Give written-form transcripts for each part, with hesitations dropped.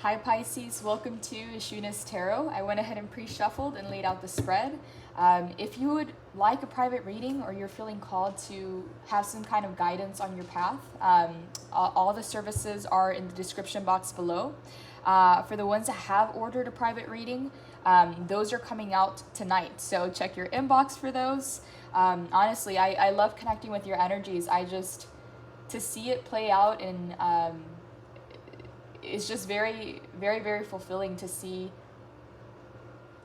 Hi Pisces, welcome to AshunasTarot. I went ahead and pre-shuffled and laid out the spread. If you would like a private reading or you're feeling called to have some kind of guidance on your path, all the services are in the description box below. For the ones that have ordered a private reading, those are coming out tonight, so check your inbox for those. Honestly, I love connecting with your energies. To see it play out and it's just very, very, very fulfilling to see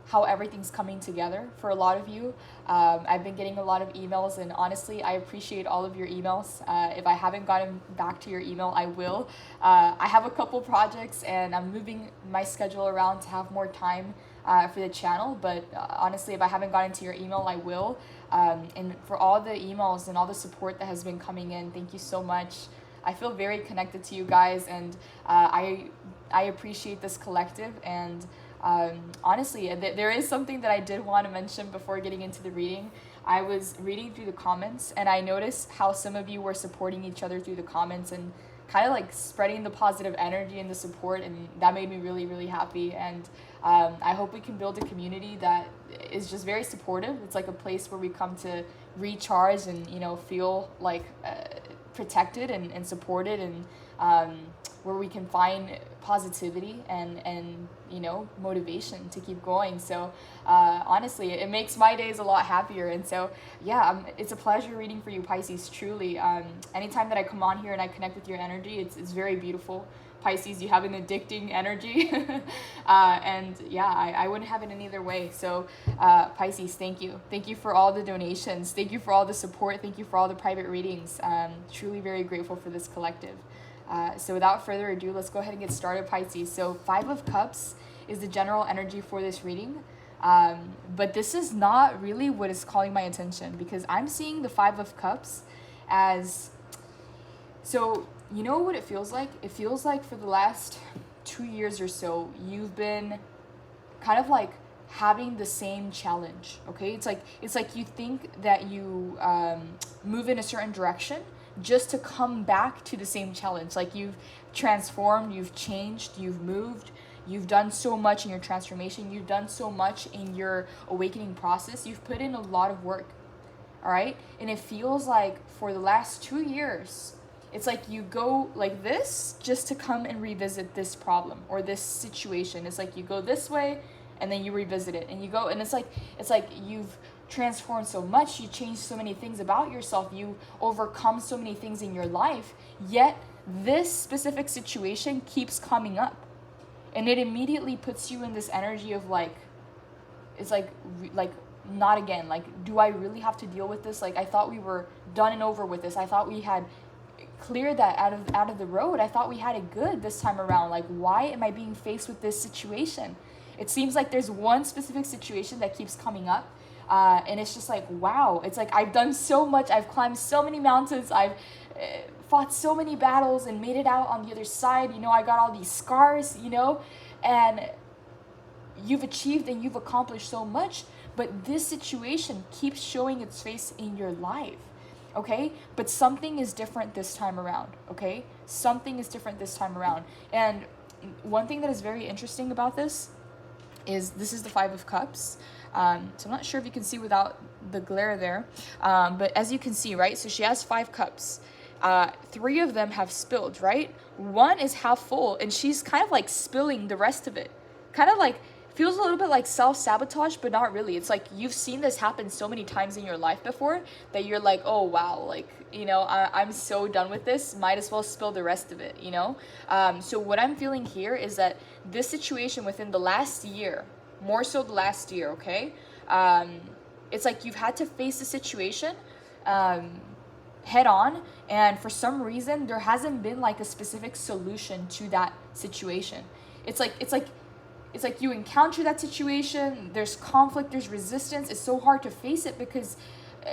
how everything's coming together for a lot of you. I've been getting a lot of emails, and honestly, I appreciate all of your emails. If I haven't gotten back to your email, I will. I have a couple projects, and I'm moving my schedule around to have more time for the channel, but honestly, if I haven't gotten to your email, I will. And for all the emails and all the support that has been coming in, thank you so much. I feel very connected to you guys, and I appreciate this collective. And honestly, there is something that I did want to mention before getting into the reading. I was reading through the comments, and I noticed how some of you were supporting each other through the comments and kind of like spreading the positive energy and the support, and that made me really, really happy. And I hope we can build a community that is just very supportive. It's like a place where we come to recharge and, you know, feel like protected and supported, and where we can find positivity and you know, motivation to keep going. So honestly, it makes my days a lot happier. And so yeah, it's a pleasure reading for you, Pisces, truly. Anytime that I come on here and I connect with your energy, it's very beautiful. Pisces, you have an addicting energy. And yeah, I wouldn't have it any other way. So Pisces, thank you. Thank you for all the donations. Thank you for all the support. Thank you for all the private readings. Truly very grateful for this collective. So without further ado, let's go ahead and get started, Pisces. So 5 of Cups is the general energy for this reading. But this is not really what is calling my attention, because I'm seeing the 5 of Cups as... So you know what it feels like? It feels like for the last 2 years or so, you've been kind of like having the same challenge, okay? It's like you think that you move in a certain direction just to come back to the same challenge. Like you've transformed, you've changed, you've moved, you've done so much in your transformation, you've done so much in your awakening process, you've put in a lot of work, all right? And it feels like for the last 2 years, it's like you go like this just to come and revisit this problem or this situation. It's like you go this way and then you revisit it, and you go, and it's like you've transformed so much, you changed so many things about yourself, you overcome so many things in your life, yet this specific situation keeps coming up, and it immediately puts you in this energy of like, it's like not again. Like, do I really have to deal with this? Like, I thought we were done and over with this. I thought we had cleared that out of the road. I thought we had it good this time around. Like, why am I being faced with this situation? It seems like there's one specific situation that keeps coming up, and it's just like, wow. It's like I've done so much. I've climbed so many mountains. I've fought so many battles and made it out on the other side. You know, I got all these scars, you know, and you've achieved and you've accomplished so much, but this situation keeps showing its face in your life. Okay, but something is different this time around. Okay, something is different this time around. And one thing that is very interesting about this is the 5 of Cups. So I'm not sure if you can see without the glare there, but as you can see, right, so she has 5 cups. 3 of them have spilled, right? 1 is half full, and she's kind of like spilling the rest of it. Kind of like feels a little bit like self-sabotage, but not really. It's like you've seen this happen so many times in your life before that you're like, oh wow, like, you know, I'm so done with this, might as well spill the rest of it, you know? So what I'm feeling here is that this situation within the last year, more so the last year, okay? It's like you've had to face the situation head on, and for some reason there hasn't been like a specific solution to that situation. It's like you encounter that situation, there's conflict, there's resistance. It's so hard to face it because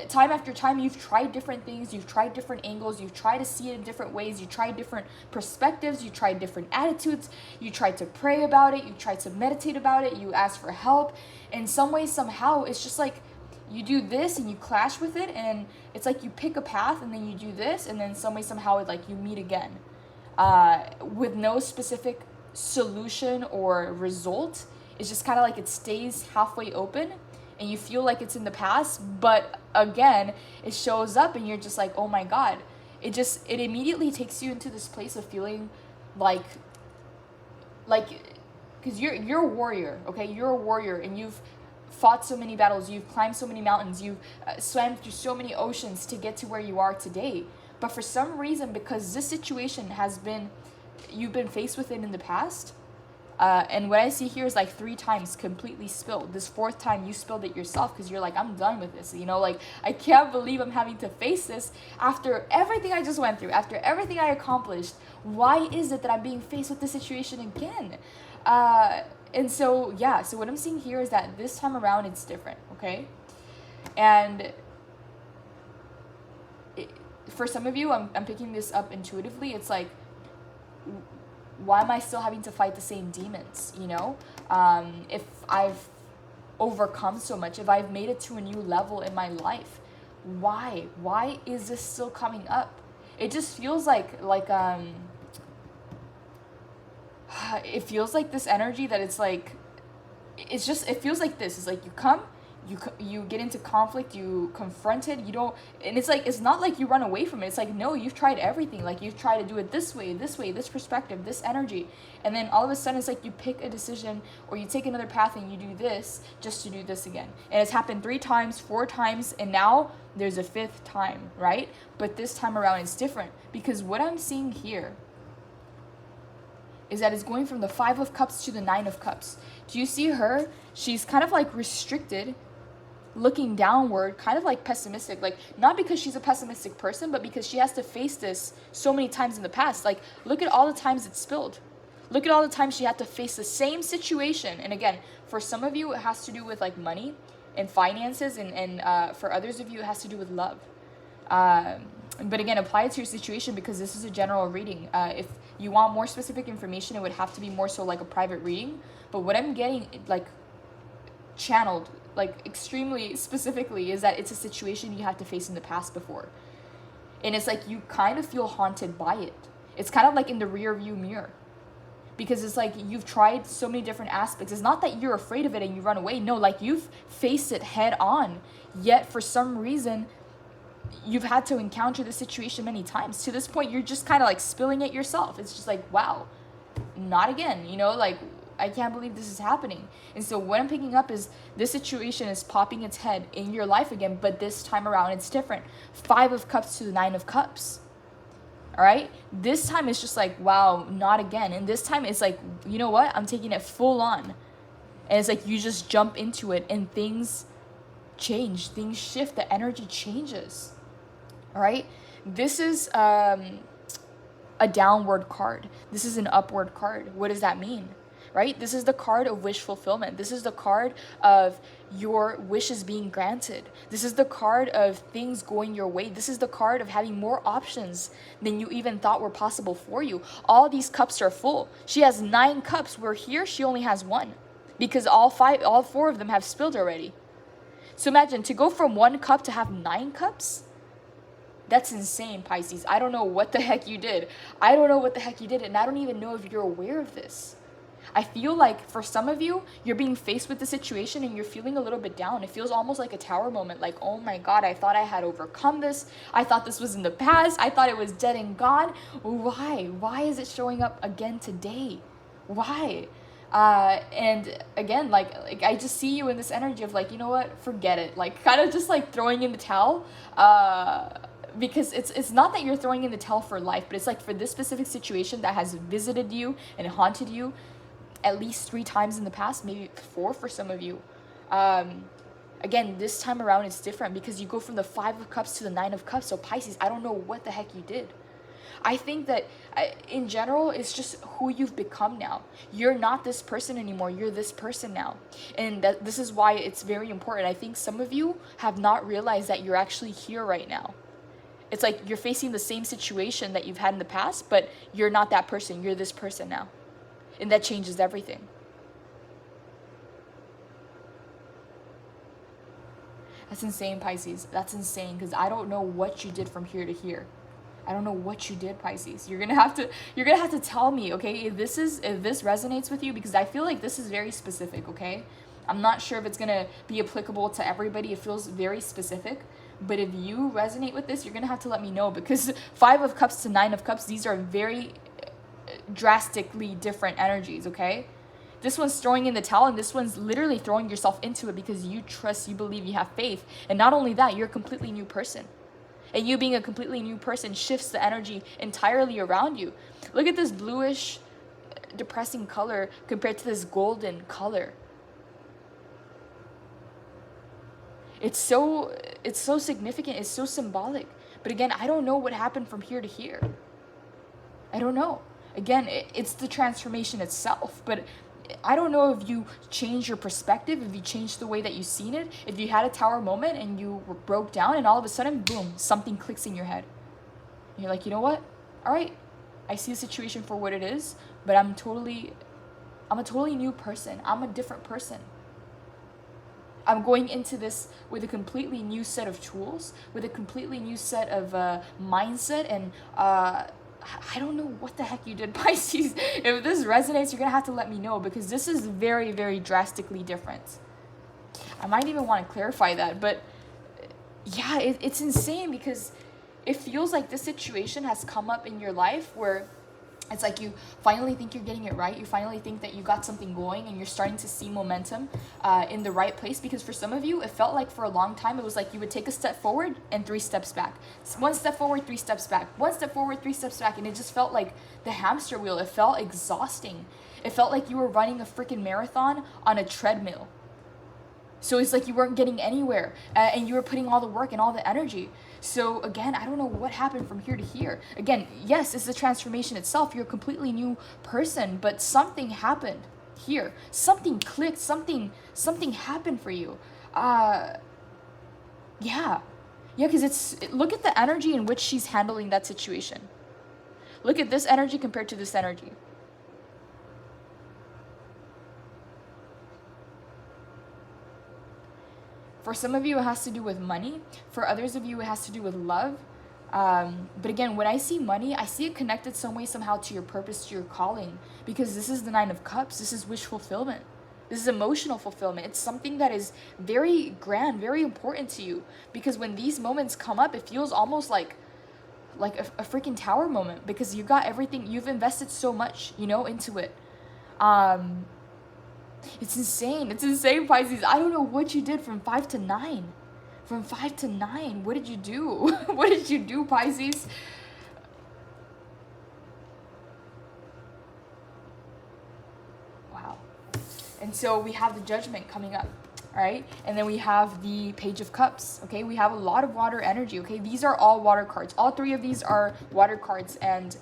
time after time you've tried different things, you've tried different angles, you've tried to see it in different ways, you tried different perspectives, you tried different attitudes, you tried to pray about it, you tried to meditate about it, you asked for help. In some way, somehow, it's just like you do this and you clash with it, and it's like you pick a path and then you do this, and then some way, somehow, it like you meet again with no specific solution or result is just kind of like it stays halfway open, and you feel like it's in the past, but again, it shows up and you're just like, oh my God. It immediately takes you into this place of feeling like, because you're a warrior, okay? You're a warrior, and you've fought so many battles, you've climbed so many mountains, you've swam through so many oceans to get to where you are today. But for some reason, because this situation you've been faced with it in the past, and what I see here is like 3 times completely spilled. This 4th time you spilled it yourself because you're like, I'm done with this. You know, like, I can't believe I'm having to face this after everything I just went through, after everything I accomplished. Why is it that I'm being faced with this situation again? And so, yeah, so what I'm seeing here is that this time around it's different, okay? And for some of you, I'm picking this up intuitively. It's like, why am I still having to fight the same demons, you know? If I've overcome so much, if I've made it to a new level in my life, why is this still coming up? It just feels like it feels like this energy that it's like, it feels like this. It's like you get into conflict, you confront it, and it's like, it's not like you run away from it. It's like, no, you've tried everything. Like, you've tried to do it this way, this perspective, this energy. And then all of a sudden it's like you pick a decision or you take another path and you do this just to do this again. And it's happened 3 times, 4 times, and now there's a 5th time, right? But this time around it's different, because what I'm seeing here is that it's going from the 5 of Cups to the 9 of Cups. Do you see her? She's kind of like restricted, looking downward, kind of like pessimistic, like not because she's a pessimistic person, but because she has to face this so many times in the past. Like, look at all the times it's spilled. Look at all the times she had to face the same situation. And again, for some of you, it has to do with like money and finances, and for others of you, it has to do with love. But again, apply it to your situation, because this is a general reading. If you want more specific information, it would have to be more so like a private reading. But what I'm getting like channeled, like extremely specifically, is that it's a situation you had to face in the past before. And it's like you kind of feel haunted by it. It's kind of like in the rear view mirror. Because it's like you've tried so many different aspects. It's not that you're afraid of it and you run away. No, like you've faced it head on. Yet for some reason, you've had to encounter the situation many times. To this point, you're just kind of like spilling it yourself. It's just like, wow, not again. You know, like, I can't believe this is happening. And so what I'm picking up is this situation is popping its head in your life again, but this time around it's different. 5 of Cups to the 9 of Cups. All right? This time it's just like, wow, not again. And this time it's like, you know what? I'm taking it full on. And it's like you just jump into it and things change, things shift, the energy changes. All right? This is a downward card. This is an upward card. What does that mean? Right? This is the card of wish fulfillment. This is the card of your wishes being granted. This is the card of things going your way. This is the card of having more options than you even thought were possible for you. All these cups are full. She has 9 cups, where here she only has 1, because all 4 of them have spilled already. So imagine, to go from 1 cup to have 9 cups. That's insane, Pisces. I don't know what the heck you did. And I don't even know if you're aware of this. I feel like for some of you, you're being faced with the situation and you're feeling a little bit down. It feels almost like a tower moment, like, oh my God, I thought I had overcome this. I thought this was in the past. I thought it was dead and gone. Why? Why is it showing up again today? Why? And again, like I just see you in this energy of like, you know what, forget it. Like, kind of just like throwing in the towel. Because it's not that you're throwing in the towel for life, but it's like for this specific situation that has visited you and haunted you at least 3 times in the past, maybe 4 for some of you. Again, this time around it's different, because you go from the 5 of Cups to the 9 of Cups. So Pisces, I don't know what the heck you did. I think that in general, it's just who you've become now. You're not this person anymore. You're this person now. And this is why it's very important. I think some of you have not realized that you're actually here right now. It's like you're facing the same situation that you've had in the past, but you're not that person. You're this person now. And that changes everything. That's insane, Pisces. That's insane, because I don't know what you did from here to here. I don't know what you did, Pisces. You're gonna have to tell me, okay, if this resonates with you, because I feel like this is very specific, okay? I'm not sure if it's gonna be applicable to everybody. It feels very specific. But if you resonate with this, you're gonna have to let me know, because 5 of Cups to 9 of Cups, these are very drastically different energies, okay? This one's throwing in the towel, and this one's literally throwing yourself into it because you trust, you believe, you have faith. And not only that, you're a completely new person. And you being a completely new person shifts the energy entirely around you. Look at this bluish, depressing color compared to this golden color. It's so significant. It's so symbolic. But again, I don't know what happened from here to here. I don't know. Again, it's the transformation itself. But I don't know if you change your perspective, if you change the way that you've seen it, if you had a tower moment and you broke down and all of a sudden, boom, something clicks in your head. And you're like, you know what? All right, I see the situation for what it is, but I'm a totally new person. I'm a different person. I'm going into this with a completely new set of tools, with a completely new set of mindset, and I don't know what the heck you did, Pisces. If this resonates, you're going to have to let me know, because this is very, very drastically different. I might even want to clarify that, but yeah, it's insane, because it feels like this situation has come up in your life where it's like you finally think you're getting it right. You finally think that you got something going and you're starting to see momentum in the right place. Because for some of you, it felt like for a long time, it was like you would take a step forward and 3 steps back. 1 step forward, 3 steps back. 1 step forward, 3 steps back. And it just felt like the hamster wheel. It felt exhausting. It felt like you were running a freaking marathon on a treadmill. So it's like you weren't getting anywhere and you were putting all the work and all the energy. So again, I don't know what happened from here to here. Again, yes, it's the transformation itself. You're a completely new person, but something happened here. Something clicked. Something happened for you. Yeah, because look at the energy in which she's handling that situation. Look at this energy compared to this energy. For some of you, it has to do with money. For others of you, it has to do with love. But again, when I see money, I see it connected some way, somehow to your purpose, to your calling. Because this is the 9 of Cups. This is wish fulfillment. This is emotional fulfillment. It's something that is very grand, very important to you. Because when these moments come up, it feels almost like a freaking tower moment. Because you got everything. You've invested so much, into it. It's insane. It's insane, Pisces. I don't know what you did from 5 to 9. From 5 to 9. What did you do? What did you do, Pisces? Wow. And so we have the Judgment coming up. All right. And then we have the Page of Cups. Okay. We have a lot of water energy. Okay. These are all water cards. All 3 of these are water cards. And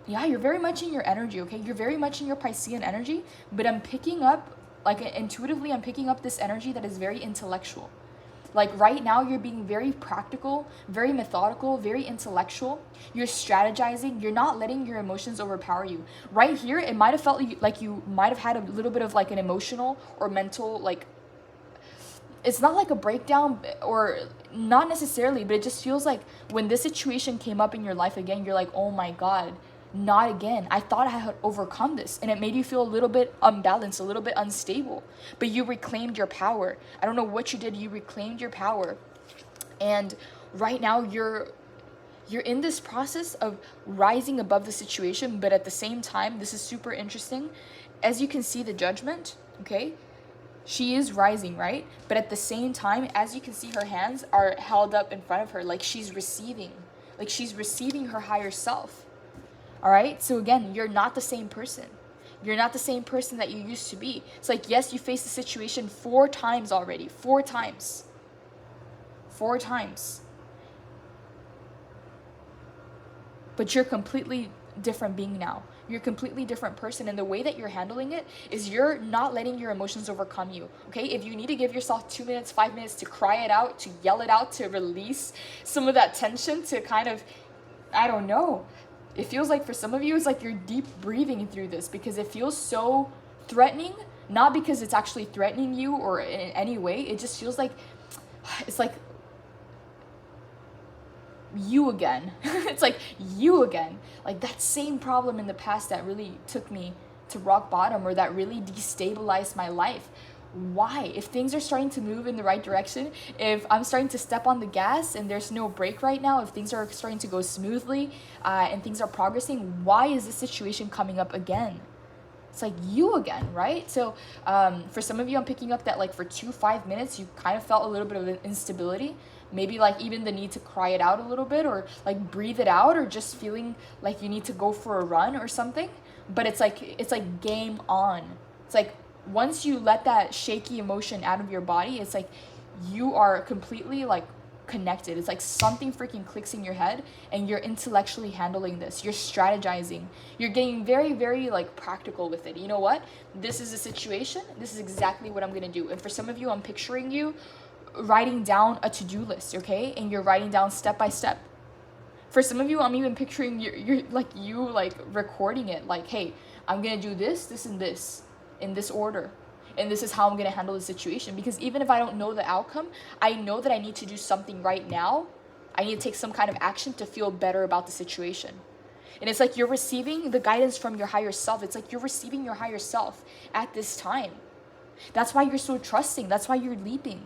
yeah, you're very much in your energy, okay? You're very much in your Piscean energy, but I'm picking up, intuitively, I'm picking up this energy that is very intellectual. Like right now, you're being very practical, very methodical, very intellectual. You're strategizing. You're not letting your emotions overpower you. Right here, it might have felt like you might have had a little bit of an emotional or mental, it's not like a breakdown, or not necessarily, but it just feels like when this situation came up in your life again, you're like, oh my God, not again. I thought I had overcome this, and it made you feel a little bit unbalanced, a little bit unstable, but you reclaimed your power. I don't know what you did. You reclaimed your power. And right now you're in this process of rising above the situation, but at the same time, this is super interesting. As you can see, the Judgment, okay? She is rising, right? But at the same time, as you can see, her hands are held up in front of her, like she's receiving her higher self. All right. So again, you're not the same person. You're not the same person that you used to be. It's like, yes, you faced the situation 4 times already. 4 times. 4 times. But you're completely different being now. You're a completely different person. And the way that you're handling it is you're not letting your emotions overcome you. Okay. If you need to give yourself 2 minutes, 5 minutes to cry it out, to yell it out, to release some of that tension, to kind of, I don't know. It feels like for some of you, it's like you're deep breathing through this, because it feels so threatening, not because it's actually threatening you or in any way. It just feels like, it's like you again. It's like you again. Like that same problem in the past that really took me to rock bottom, or that really destabilized my life. Why? If things are starting to move in the right direction, if I'm starting to step on the gas and there's no break right now, if things are starting to go smoothly and things are progressing, why is this situation coming up again? It's like you again, right? So for some of you, I'm picking up that like for 5 minutes, you kind of felt a little bit of instability. Maybe like even the need to cry it out a little bit, or like breathe it out, or just feeling like you need to go for a run or something. But it's like game on. It's like once you let that shaky emotion out of your body, it's like you are completely like connected. It's like something freaking clicks in your head and you're intellectually handling this. You're strategizing. You're getting very, very like practical with it. You know what? This is a situation. This is exactly what I'm going to do. And for some of you, I'm picturing you writing down a to-do list, okay? And you're writing down step by step. For some of you, I'm even picturing you're like recording it. Like, hey, I'm going to do this, this, and this in this order. And this is how I'm going to handle the situation. Because even if I don't know the outcome, I know that I need to do something right now. I need to take some kind of action to feel better about the situation. And it's like you're receiving the guidance from your higher self. It's like you're receiving your higher self at this time. That's why you're so trusting. That's why you're leaping.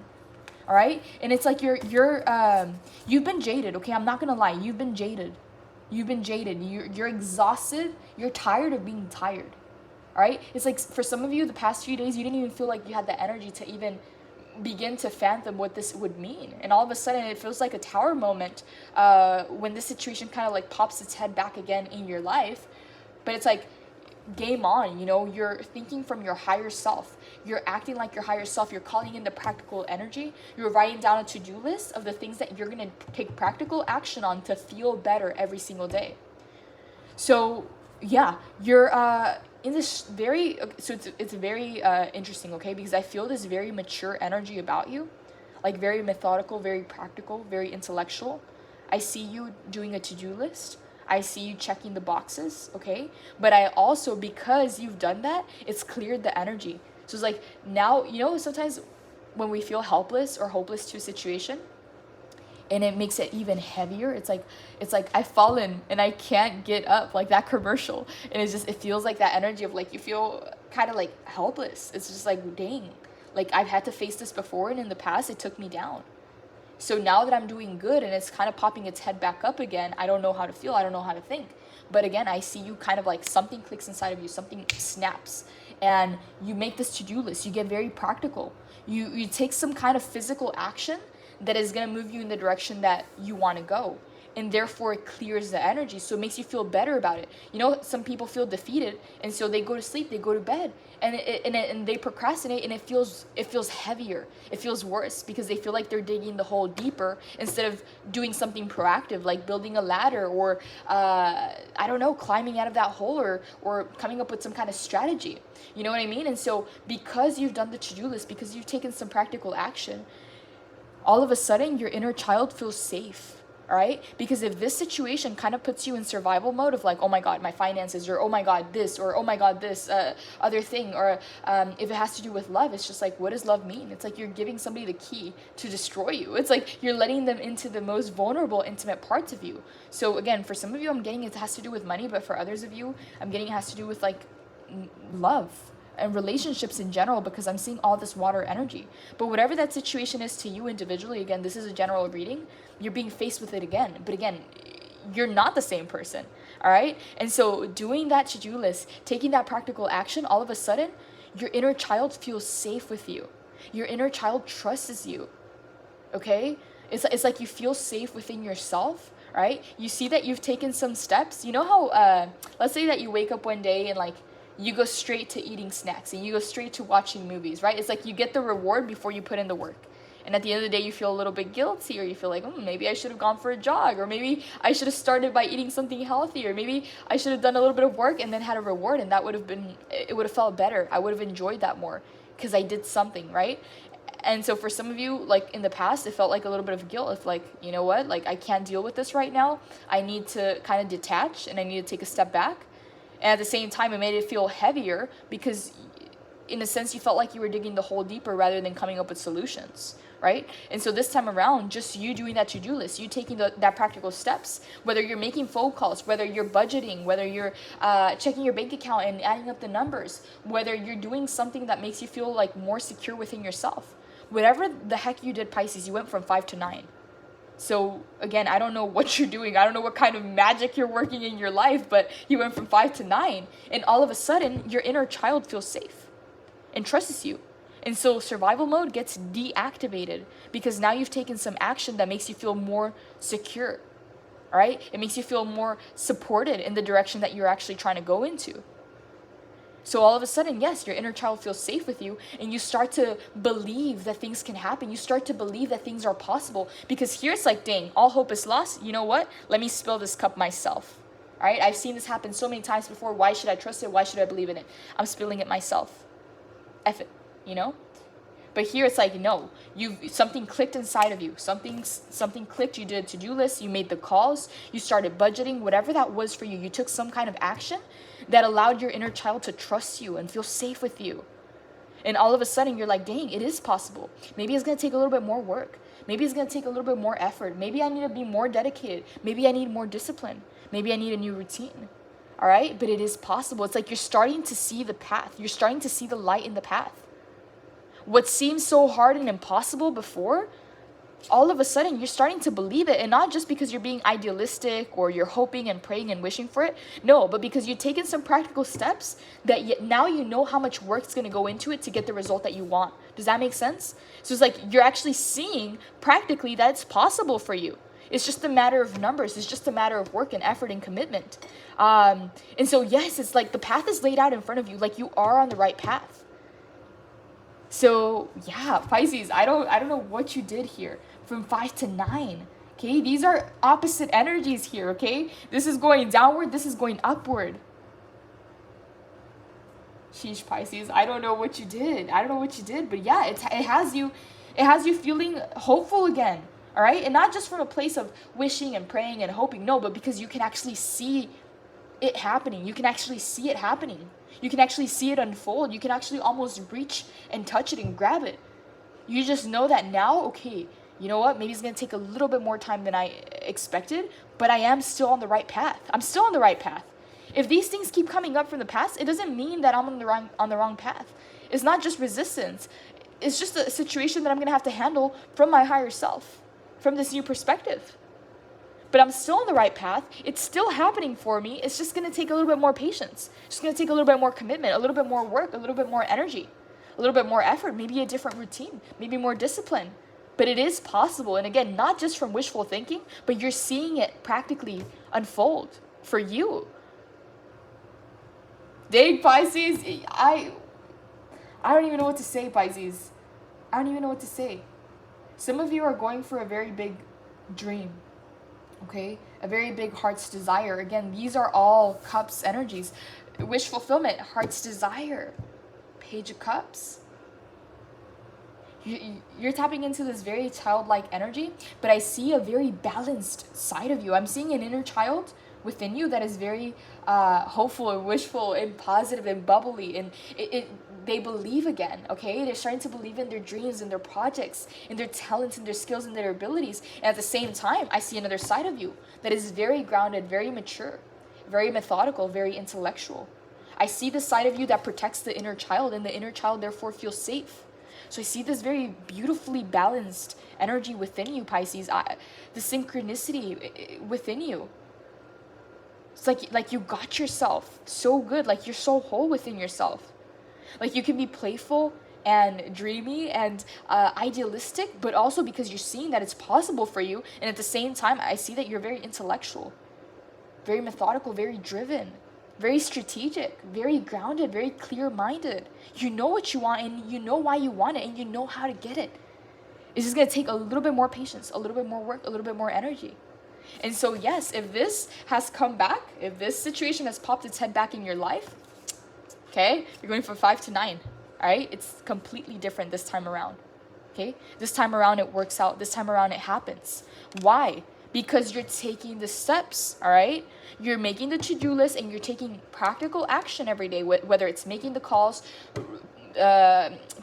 All right? And it's like you've been jaded, okay? I'm not going to lie. You've been jaded. You've been jaded. You're exhausted. You're tired of being tired. All right? It's like for some of you, the past few days, you didn't even feel like you had the energy to even begin to fathom what this would mean. And all of a sudden, it feels like a tower moment when this situation kind of like pops its head back again in your life. But it's like, game on, you know, you're thinking from your higher self. You're acting like your higher self. You're calling in the practical energy. You're writing down a to-do list of the things that you're going to take practical action on to feel better every single day. So yeah, you're in this very, so it's very interesting, okay? Because I feel this very mature energy about you, like very methodical, very practical, very intellectual. I see you doing a to-do list. I see you checking the boxes, okay? But I also, because you've done that, it's cleared the energy. So it's like now, you know, sometimes when we feel helpless or hopeless to a situation, and it makes it even heavier. It's like I've fallen and I can't get up, like that commercial. And it's just, it feels like that energy of like, you feel kind of like helpless. It's just like, dang, like I've had to face this before, and in the past it took me down. So now that I'm doing good and it's kind of popping its head back up again, I don't know how to feel. I don't know how to think. But again, I see you kind of like something clicks inside of you, something snaps, and you make this to-do list. You get very practical. You take some kind of physical action that is going to move you in the direction that you want to go. And therefore it clears the energy. So it makes you feel better about it. You know, some people feel defeated, and so they go to sleep, they go to bed, and they procrastinate, and it feels heavier. It feels worse because they feel like they're digging the hole deeper instead of doing something proactive, like building a ladder, or I don't know, climbing out of that hole, or coming up with some kind of strategy. You know what I mean? And so because you've done the to-do list, because you've taken some practical action, all of a sudden your inner child feels safe, all right? Because if this situation kind of puts you in survival mode of like, oh my God, my finances, or oh my God, this, or oh my God, this other thing, or if it has to do with love, it's just like, what does love mean? It's like you're giving somebody the key to destroy you. It's like you're letting them into the most vulnerable, intimate parts of you. So again, for some of you, I'm getting it has to do with money, but for others of you, I'm getting it has to do with like love and relationships in general, because I'm seeing all this water energy. But whatever that situation is to you individually, again, this is a general reading, you're being faced with it again. But again, you're not the same person, all right? And so doing that to-do list, taking that practical action, all of a sudden, your inner child feels safe with you. Your inner child trusts you, okay? It's like you feel safe within yourself, right? You see that you've taken some steps. You know how, let's say that you wake up one day and like, you go straight to eating snacks and you go straight to watching movies, right? It's like you get the reward before you put in the work. And at the end of the day, you feel a little bit guilty, or you feel like, maybe I should have gone for a jog, or maybe I should have started by eating something healthy, or maybe I should have done a little bit of work and then had a reward, and it would have felt better. I would have enjoyed that more because I did something, right? And so for some of you, like in the past, it felt like a little bit of guilt. It's like, you know what? Like I can't deal with this right now. I need to kind of detach, and I need to take a step back. And at the same time, it made it feel heavier because in a sense, you felt like you were digging the hole deeper rather than coming up with solutions, right? And so this time around, just you doing that to-do list, you taking that practical steps, whether you're making phone calls, whether you're budgeting, whether you're checking your bank account and adding up the numbers, whether you're doing something that makes you feel like more secure within yourself. Whatever the heck you did, Pisces, you went from 5 to 9. So again, I don't know what you're doing. I don't know what kind of magic you're working in your life, but you went from 5 to 9, and all of a sudden your inner child feels safe and trusts you. And so survival mode gets deactivated because now you've taken some action that makes you feel more secure, all right? It makes you feel more supported in the direction that you're actually trying to go into. So all of a sudden, yes, your inner child feels safe with you, and you start to believe that things can happen. You start to believe that things are possible, because here it's like, dang, all hope is lost. You know what? Let me spill this cup myself. All right? I've seen this happen so many times before. Why should I trust it? Why should I believe in it? I'm spilling it myself. F it, you know? But here it's like, no, something clicked inside of you. Something clicked. You did a to-do list. You made the calls. You started budgeting. Whatever that was for you, you took some kind of action that allowed your inner child to trust you and feel safe with you. And all of a sudden, you're like, dang, it is possible. Maybe it's going to take a little bit more work. Maybe it's going to take a little bit more effort. Maybe I need to be more dedicated. Maybe I need more discipline. Maybe I need a new routine. All right? But it is possible. It's like you're starting to see the path. You're starting to see the light in the path. What seemed so hard and impossible before, all of a sudden you're starting to believe it. And not just because you're being idealistic or you're hoping and praying and wishing for it. No, but because you've taken some practical steps that now you know how much work's going to go into it to get the result that you want. Does that make sense? So it's like you're actually seeing practically that it's possible for you. It's just a matter of numbers. It's just a matter of work and effort and commitment. And so, yes, it's like the path is laid out in front of you. Like you are on the right path. So, yeah, Pisces, I don't know what you did here from 5 to 9. Okay, these are opposite energies here. Okay, this is going downward. This is going upward. Sheesh, Pisces, I don't know what you did. But yeah, it has you feeling hopeful again. All right, and not just from a place of wishing and praying and hoping, no, but because you can actually see it happening. You can actually see it happening. You can actually see it unfold. You can actually almost reach and touch it and grab it. You just know that now, okay, you know what? Maybe it's going to take a little bit more time than I expected, but I am still on the right path. I'm still on the right path. If these things keep coming up from the past, it doesn't mean that I'm on the wrong path. It's not just resistance. It's just a situation that I'm going to have to handle from my higher self, from this new perspective. But I'm still on the right path. It's still happening for me. It's just going to take a little bit more patience. It's going to take a little bit more commitment, a little bit more work, a little bit more energy, a little bit more effort, maybe a different routine, maybe more discipline. But it is possible. And again, not just from wishful thinking, but you're seeing it practically unfold for you. Dang, Pisces, I don't even know what to say, Pisces. I don't even know what to say. Some of you are going for a very big dream. Okay, a very big heart's desire. Again, these are all cups energies. Wish fulfillment, heart's desire, Page of Cups. You're tapping into this very childlike energy, but I see a very balanced side of you. I'm seeing an inner child within you that is very hopeful and wishful and positive and bubbly, and they believe again. Okay, they're starting to believe in their dreams and their projects and their talents and their skills and their abilities. And at the same time, I see another side of you that is very grounded, very mature, very methodical, very intellectual. I see the side of you that protects the inner child, and the inner child therefore feels safe. So I see this very beautifully balanced energy within you, Pisces. The synchronicity within you. It's like you got yourself so good, like you're so whole within yourself. Like you can be playful and dreamy and idealistic, but also because you're seeing that it's possible for you. And at the same time, I see that you're very intellectual, very methodical, very driven, very strategic, very grounded, very clear-minded. You know what you want, and you know why you want it, and you know how to get it. It's just going to take a little bit more patience, a little bit more work, a little bit more energy. And so, yes, if this has come back, if this situation has popped its head back in your life, okay, you're going from 5 to 9, all right? It's completely different this time around, okay? This time around, it works out. This time around, it happens. Why? Because you're taking the steps, all right? You're making the to-do list, and you're taking practical action every day, whether it's making the calls,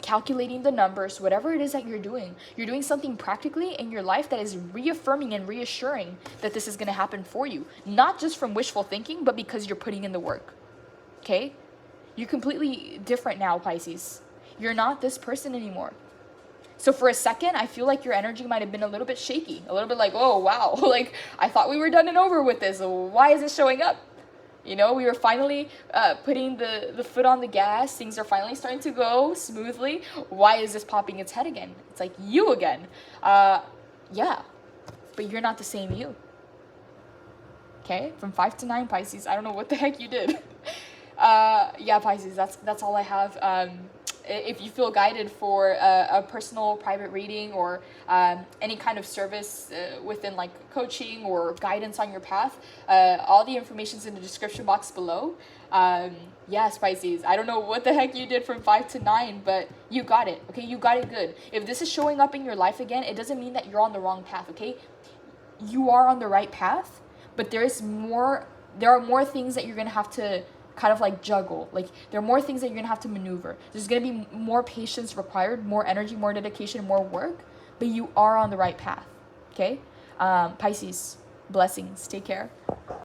calculating the numbers, whatever it is that you're doing something practically in your life that is reaffirming and reassuring that this is going to happen for you, not just from wishful thinking, but because you're putting in the work. Okay? You're completely different now, Pisces. You're not this person anymore. So for a second, I feel like your energy might have been a little bit shaky, a little bit like, oh, wow, like I thought we were done and over with this. Why is it showing up? You know, we were finally putting the foot on the gas. Things are finally starting to go smoothly. Why is this popping its head again? It's like you again. Yeah, but you're not the same you. Okay, from 5 to 9, Pisces. I don't know what the heck you did. Yeah, Pisces, that's all I have. If you feel guided for a personal private reading or any kind of service within like coaching or guidance on your path, all the information's in the description box below. Yes, Pisces, I don't know what the heck you did from 5 to 9, but you got it, okay? You got it good. If this is showing up in your life again, it doesn't mean that you're on the wrong path, okay? You are on the right path, but there are more things that you're going to have to kind of like juggle. Like there are more things that you're gonna have to maneuver. There's gonna be more patience required, more energy, more dedication, more work, but you are on the right path. Okay, Pisces, blessings. Take care.